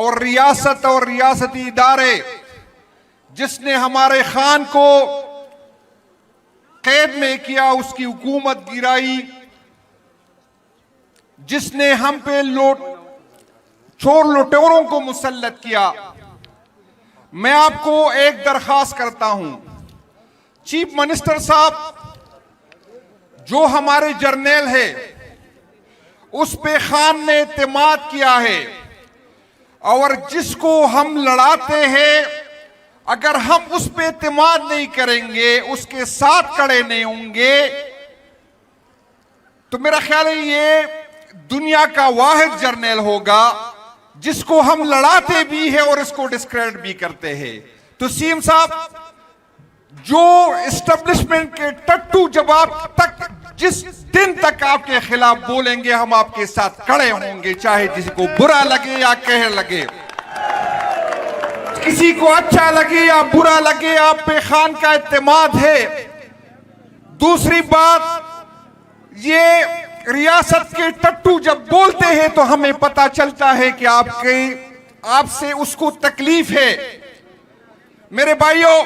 और रियासत और रियासती इदारे जिसने हमारे खान को कैद में किया, उसकी हुकूमत गिराई, जिसने हम पे चोर लुटेरों को मुसल्लत किया। मैं आपको एक दरखास्त करता हूं, चीफ मिनिस्टर साहब, जो हमारे जर्नल है उस पे खान ने एतमाद किया है, और जिसको हम लड़ाते हैं अगर हम उस पे एतमाद नहीं करेंगे, उसके साथ खड़े नहीं होंगे, तो मेरा ख्याल है ये दुनिया का वाहिद जर्नल होगा जिसको हम लड़ाते भी हैं और इसको डिस्क्रेडिट भी करते हैं। तो सीएम साहब, जो एस्टेब्लिशमेंट के टट्टू जवाब तक जिस दिन तक आपके खिलाफ बोलेंगे, हम आपके साथ खड़े होंगे, चाहे जिसको बुरा लगे या कह लगे, किसी को अच्छा लगे या बुरा लगे, आप पे खान का एतमाद है। दूसरी बात, ये रियासत के टट्टू जब बोलते हैं तो हमें पता चलता है कि आपसे उसको तकलीफ है। मेरे भाइयों,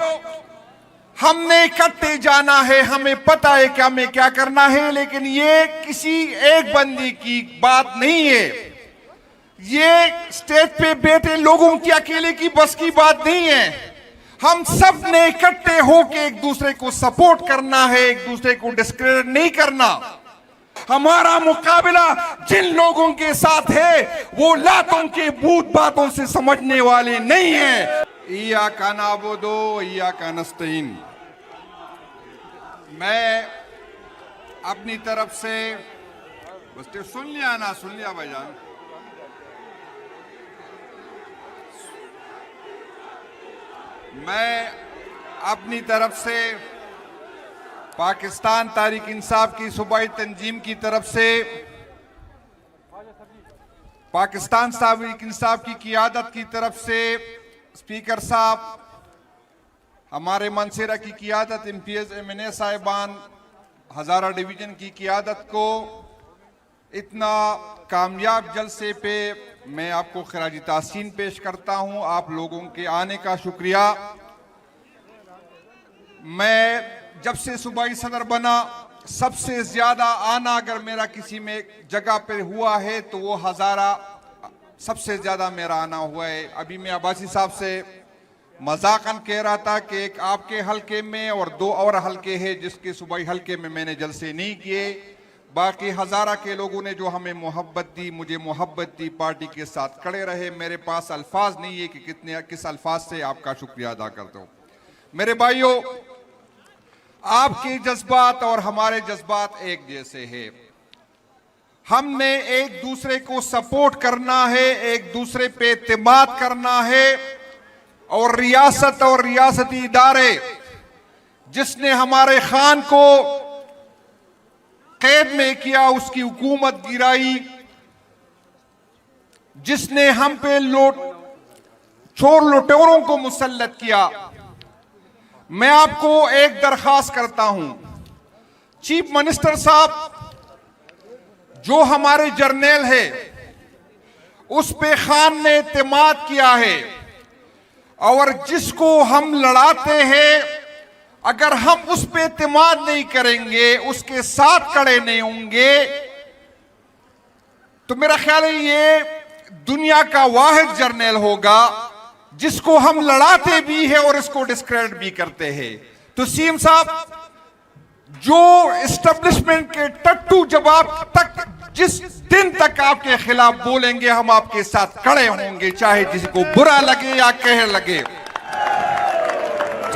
हमने इकट्ठे जाना है, हमें पता है कि हमें क्या करना है, लेकिन ये किसी एक बंदी की बात नहीं है, ये स्टेज पे बैठे लोगों की अकेले की बस की बात नहीं है। हम सब ने इकट्ठे होकर एक दूसरे को सपोर्ट करना है, एक दूसरे को डिस्क्रेडिट नहीं करना। हमारा मुकाबला जिन लोगों के साथ है वो लातों के भूत बातों से समझने वाले नहीं है। इय्याका नअबुदु व इय्याका नस्तईन। मैं अपनी तरफ से बस सुन लिया भाईजान। मैं अपनी तरफ से पाकिस्तान तहरीक इंसाफ की सूबाई तंजीम की तरफ से पाकिस्तान तहरीक इंसाफ की क़ियादत की तरफ से स्पीकर साहब, हमारे मनसेरा की क़ियादत, MPs MNA साहिबान, हज़ारा डिवीज़न की क़ियादत को इतना कामयाब जलसे पे मैं आपको खराज तहसीन पेश करता हूँ। आप लोगों के आने का शुक्रिया। मैं जब से सूबाई सदर बना, सबसे ज्यादा आना अगर मेरा किसी में जगह पे हुआ है तो वो हज़ारा सबसे ज्यादा मेरा आना हुआ है। अभी मैं अब्बासी साहब से मजाकन कह रहा था कि एक आपके हलके में और 2 और हलके हैं जिसके सूबाई हलके में मैंने जलसे नहीं किए। बाकी हज़ारा के लोगों ने जो हमें मोहब्बत दी, मुझे मोहब्बत दी, पार्टी के साथ खड़े रहे। मेरे पास अल्फाज नहीं है कि किस अल्फाज से आपका शुक्रिया अदा करता हूँ। मेरे भाइयों, आपके जज्बात और हमारे जज्बात एक जैसे हैं। हमने एक दूसरे को सपोर्ट करना है, एक दूसरे पे एतमाद करना है, और रियासत और रियासती इदारे जिसने हमारे खान को कैद में किया, उसकी हुकूमत गिराई, जिसने हम पे चोर लुटेरों को मुसल्लत किया। मैं आपको एक दरखास्त करता हूं, चीफ मिनिस्टर साहब, जो हमारे जर्नल है उस पे खान ने एतमाद किया है, और जिसको हम लड़ाते हैं अगर हम उस पे एतमाद नहीं करेंगे, उसके साथ खड़े नहीं होंगे, तो मेरा ख्याल है ये दुनिया का वाहिद जर्नल होगा जिसको हम लड़ाते भी हैं और इसको डिस्क्रेडिट भी करते हैं। तो सीएम साहब, जो एस्टेब्लिशमेंट के टट्टू जवाब तक जिस दिन तक आपके खिलाफ बोलेंगे, हम आपके साथ खड़े होंगे, चाहे जिसको बुरा लगे या कह लगे,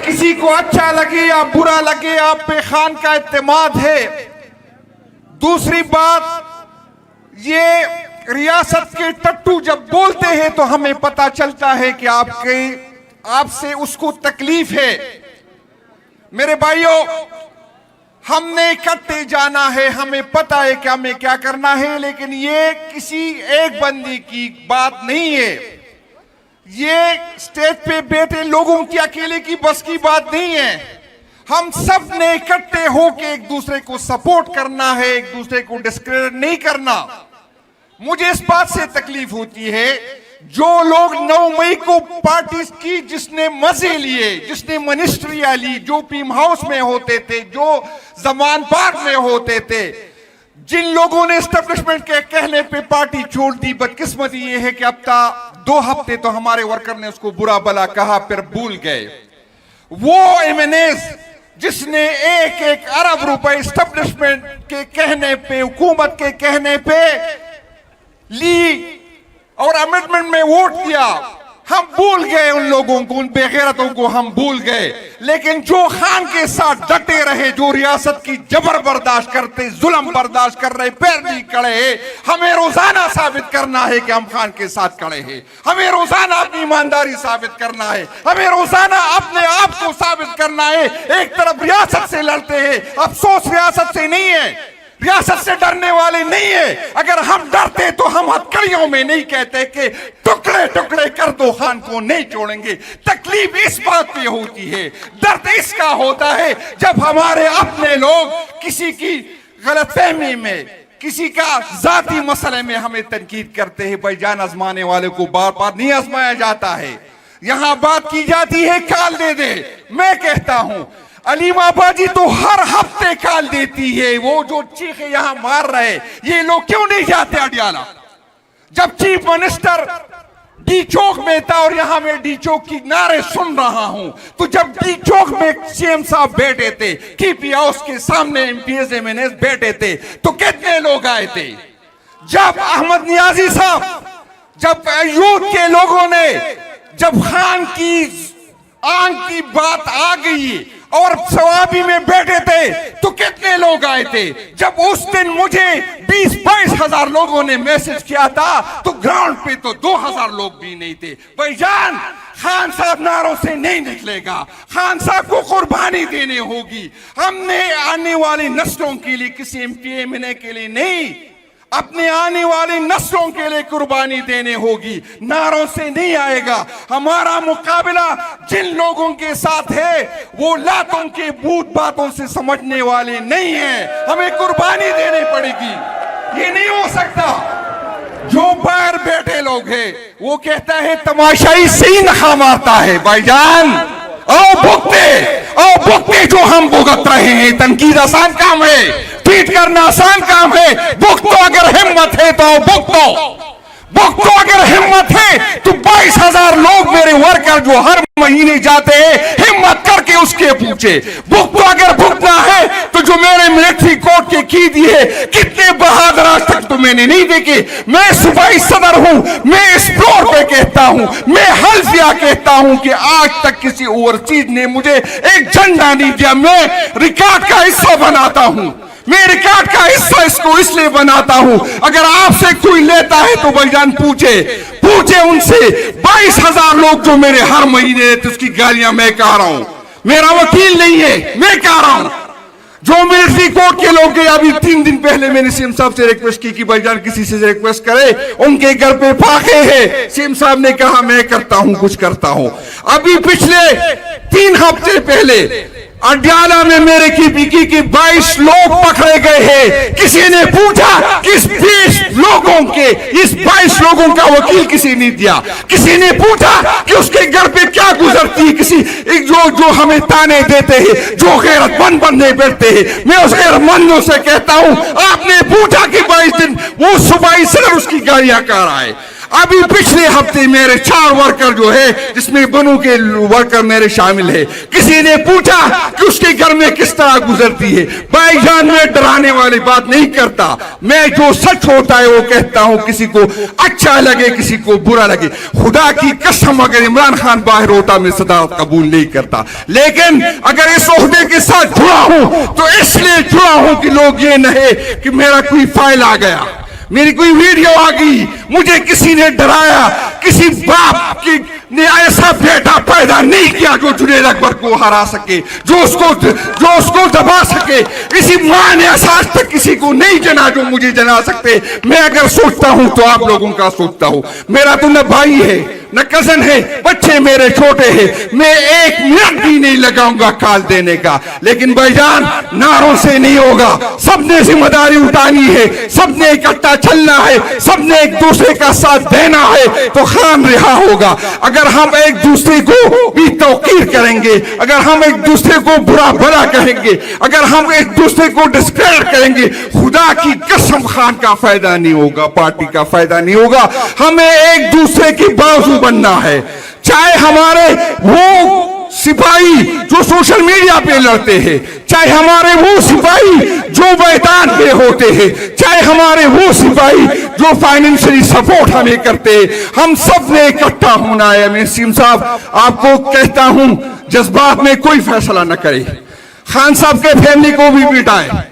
किसी को अच्छा लगे या बुरा लगे, आप पे खान का एतमाद है। दूसरी बात, ये रियासत के टट्टू जब बोलते हैं तो हमें पता चलता है कि आपसे उसको तकलीफ है। मेरे भाइयों, हमने इकट्ठे जाना है, हमें पता है कि हमें क्या करना है, लेकिन ये किसी एक बंदी की बात नहीं है, ये स्टेज पे बैठे लोगों की अकेले की बस की बात नहीं है। हम सब ने इकट्ठे होकर एक दूसरे को सपोर्ट करना है, एक दूसरे को डिस्क्रेडिट नहीं करना। मुझे इस बात से तकलीफ होती है जो लोग 9 मई को पार्टी की, जिसने मजे लिए, जिसने मिनिस्ट्रियां ली, जो पीम हाउस में होते थे, जो जमान पार्क में होते थे, जिन लोगों ने एस्टेब्लिशमेंट के कहने पे पार्टी छोड़ दी, बदकिस्मती ये है कि अब तक 2 हफ्ते तो हमारे वर्कर ने उसको बुरा भला कहा, फिर भूल गए। वो एमएनएस जिसने 1-1 अरब रुपए एस्टेब्लिशमेंट के कहने पे, हुकूमत के कहने पे ली और अमेंडमेंट में वोट दिया, हम भूल गए उन लोगों को, उन बेगैरतों को हम भूल गए। लेकिन जो खान के साथ डटे रहे, जो रियासत की जबर बर्दाश्त करते, जुल्म बर्दाश्त कर रहे, पैर नहीं खड़े, हमें रोजाना साबित करना है कि हम खान के साथ खड़े हैं। हमें रोजाना अपनी ईमानदारी साबित करना है, हमें रोजाना अपने आप को साबित करना है। एक तरफ रियासत से लड़ते हैं, अफसोस रियासत से नहीं है, रियासत से डरने वाले नहीं है। अगर हम डरते तो हम हथकड़ियों में नहीं कहते कि टुकड़े टुकड़े कर दो, खान को नहीं छोड़ेंगे। तकलीफ इस बात पे होती है, दर्द इसका होता है जब हमारे अपने लोग किसी की गलतफहमी में, किसी का जाती मसले में हमें तनकीद करते हैं। भाईजान, आजमाने वाले को बार बार नहीं आजमाया जाता है। यहां बात की जाती है काल दे दे। मैं कहता हूं अलीमा बाजी तो हर हफ्ते काल देती है। वो जो चीखे यहां मार रहे, ये लोग क्यों नहीं जाते अडियाला? जब चीफ मिनिस्टर डी चौक में था और यहां मैं डी चौक की नारे सुन रहा हूं, तो जब डी चौक में सीएम साहब बैठे थे, केपी हाउस के सामने एमपीएस एमएनएस बैठे थे, तो कितने लोग आए थे? जब अहमद नियाजी साहब, जब यूथ के लोगों ने, जब खान की आंख की बात आ गई और सवाबी में बैठे थे, तो कितने लोग आए थे? जब उस दिन मुझे 20-22 हजार लोगों ने मैसेज किया था, तो ग्राउंड पे तो 2000 लोग भी नहीं थे। भाईजान, खान साहब नारों से नहीं निकलेगा, खान साहब को कुर्बानी देनी होगी। हमने आने वाली नस्लों के लिए, किसी एमपीएमएनए के लिए नहीं, अपने आने वाली नस्लों के लिए कुर्बानी देने होगी। नारों से नहीं आएगा। हमारा मुकाबला जिन लोगों के साथ है, वो लातों के भूत बातों से समझने वाले नहीं हैं। हमें कुर्बानी देनी पड़ेगी। ये नहीं हो सकता। जो बाहर बैठे लोग हैं, वो कहता है तमाशाई से ही नखा मारता है। भाईजान, आओ भुगते जो हम भुगत रहे हैं। तनकीद आसान काम है, ट्वीट करना आसान काम है। भुगतो अगर हिम्मत है तो भुगतो अगर हिम्मत है तो 22,000 लोग मेरे वर्कर जो हर महीने जाते हैं, हिम्मत करके उसके पूछे। भुगतो अगर भुगतना है तो जो मेरे मिलिट्री कोर्ट के की दिए, कितने बहादुर आज तक तो मैंने नहीं देखे। मैं सूबाई सदर हूं, मैं इस फ्लोर पे कहता हूं, मैं हल्फिया कहता हूं कि आज तक किसी ओवरसीज ने मुझे एक झंडा नहीं दिया। मैं रिकॉर्ड का हिस्सा बनाता हूं, मैं रिकॉर्ड का हिस्सा इसको इसलिए बनाता हूं। अगर आपसे कोई लेता है तो भाईजान पूछे उनसे। 22,000 लोग जो मेरे हर महीने देते, उसकी गालियां मैं कह रहा हूं। मेरा वकील नहीं है, मैं कह रहा हूं। जो मिलिट्री कोर्ट के लोग गए, अभी 3 दिन पहले मैंने सीएम साहब से रिक्वेस्ट की कि भाईजान किसी से रिक्वेस्ट करे, उनके घर पे फाके हैं। सीएम साहब ने कहा मैं करता हूं, कुछ करता हूं। अभी पिछले 3 हफ्ते पहले अडियाला में मेरे की 22 लोग पकड़े गए हैं। किसी ने पूछा कि इस 20 लोगों के, इस 22 लोगों का वकील किसी ने दिया। किसी ने पूछा कि उसके घर पे क्या गुजरती है। किसी जो हमें ताने देते हैं, जो गैरतमंद बनने बैठते हैं, मैं उस गैरतमंदों से कहता हूं, आपने पूछा कि 22 दिन वो सूबाई सदर उसकी गालियां कर रहा है। अभी पिछले हफ्ते मेरे 4 वर्कर जो है, जिसमें बनू के वर्कर मेरे शामिल है, किसी ने पूछा कि उसके घर में किस तरह गुजरती है। भाईजान, मैं डराने वाली बात नहीं करता। मैं जो सच होता है वो कहता हूं, किसी को अच्छा लगे किसी को बुरा लगे। खुदा की कसम, अगर इमरान खान बाहर होता मैं सदारत कबूल नहीं करता। लेकिन अगर इस ओहदे के साथ जुड़ा हूं तो इसलिए जुड़ा हूं कि लोग ये नहीं कि मेरा कोई फाइल आ गया, मेरी कोई वीडियो आ गई, मुझे किसी ने डराया। किसी बाप की ने ऐसा बेटा पैदा नहीं किया जो जुनैद अकबर को हरा सके, जो उसको दबा सके। किसी मां ने आज तक किसी को नहीं जना जो मुझे जना सकते। मैं अगर सोचता हूं तो आप लोगों का सोचता हूं। मेरा तो न भाई है, न कजन है, बच्चे मेरे छोटे हैं, मैं 1 मिनट भी नहीं लगाऊंगा कॉल देने का। लेकिन भाईजान, नारों से नहीं होगा, सबने जिम्मेदारी उठानी है, सबने इकट्ठा चलना है, सबने एक दूसरे का साथ देना है, तो खान रिहा होगा। अगर हम एक दूसरे को भी तौकीर करेंगे, अगर हम एक दूसरे को बुरा भला कहेंगे, अगर हम एक दूसरे को डिस्क्रेडिट करेंगे, खुदा की कसम खान का फायदा नहीं होगा, पार्टी का फायदा नहीं होगा। हमें एक दूसरे की बाजू बनना है। चाहे हमारे वो सिपाही जो सोशल मीडिया पे लड़ते हैं, चाहे हमारे वो सिपाही जो मैदान पे होते हैं, चाहे हमारे वो सिपाही जो फाइनेंशियली सपोर्ट हमें करते हैं, हम सब ने इकट्ठा होना है। मैं सीएम साहब आपको कहता हूं, जज्बात में कोई फैसला न करे, खान साहब के फैमिली को भी बिठाए,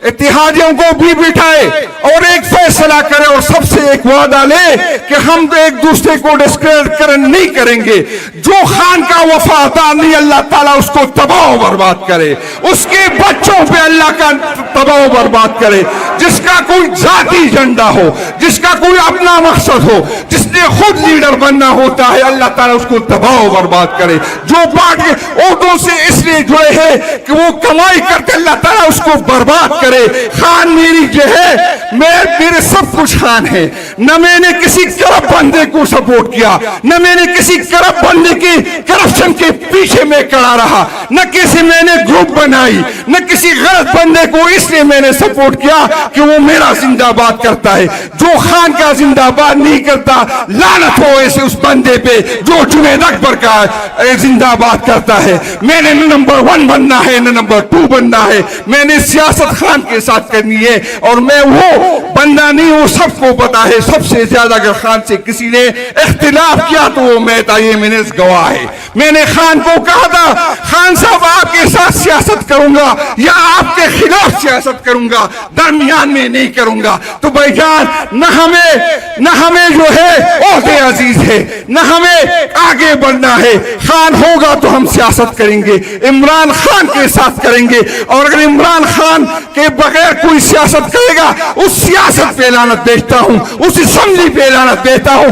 इत्तेहादियों को भी बिठाए और एक फैसला करे और सबसे एक वादा ले कि हम तो एक दूसरे को डिस्क्रेडिट नहीं करेंगे। जो खान का वफादार नहीं, अल्लाह ताला उसको तबाह बर्बाद करे, उसके बच्चों पे अल्लाह का तबाह बर्बाद करे। जिसका कोई जाति एजेंडा हो, जिसका कोई अपना मकसद हो, जिसने खुद लीडर बनना होता है, अल्लाह ताला उसको तबाह बर्बाद करे। जो पार्टी औरतों से इसलिए जुड़े हैं कि वो कमाई करके, अल्लाह ताला उसको बर्बाद करे। खान मेरी जो है, मेरे सब कुछ खान है। न मैंने किसी करप्ट बंदे को सपोर्ट किया, न मैंने किसी करप्ट बंदे की करप्शन के पीछे में खड़ा रहा, न किसी मैंने ग्रुप बनाई, न किसी गलत बंदे को इसलिए मैंने सपोर्ट किया कि वो मेरा जिंदाबाद करता है। जो खान का जिंदाबाद नहीं करता, लानत हो ऐसे उस बंदे पे जो जुनैद अकबर का जिंदाबाद करता है। मैंने न नंबर 1 बनना है, न नंबर 2 बनना है। मैंने सियासत खान के साथ करनी है और मैं वो बंदा नहीं हूं, सबको पता है। सबसे ज्यादा अगर खान से किसी ने इख्तिलाफ किया तो वो मैं था, ये मैंने गवाह है। मैंने खान को कहा था, खान साहब आपके साथ सियासत करूंगा या आपके खिलाफ सियासत करूंगा, दरमियान में नहीं करूंगा। तो भाईजान, न हमें जो है ओहदे अजीज है, न हमें आगे बढ़ना है। खान होगा तो हम सियासत करेंगे, इमरान खान के साथ करेंगे। और अगर इमरान खान के बगैर कोई सियासत करेगा, उस सियासत पे लानत भेजता हूं, उस असेंबली पे लानत भेजता हूं,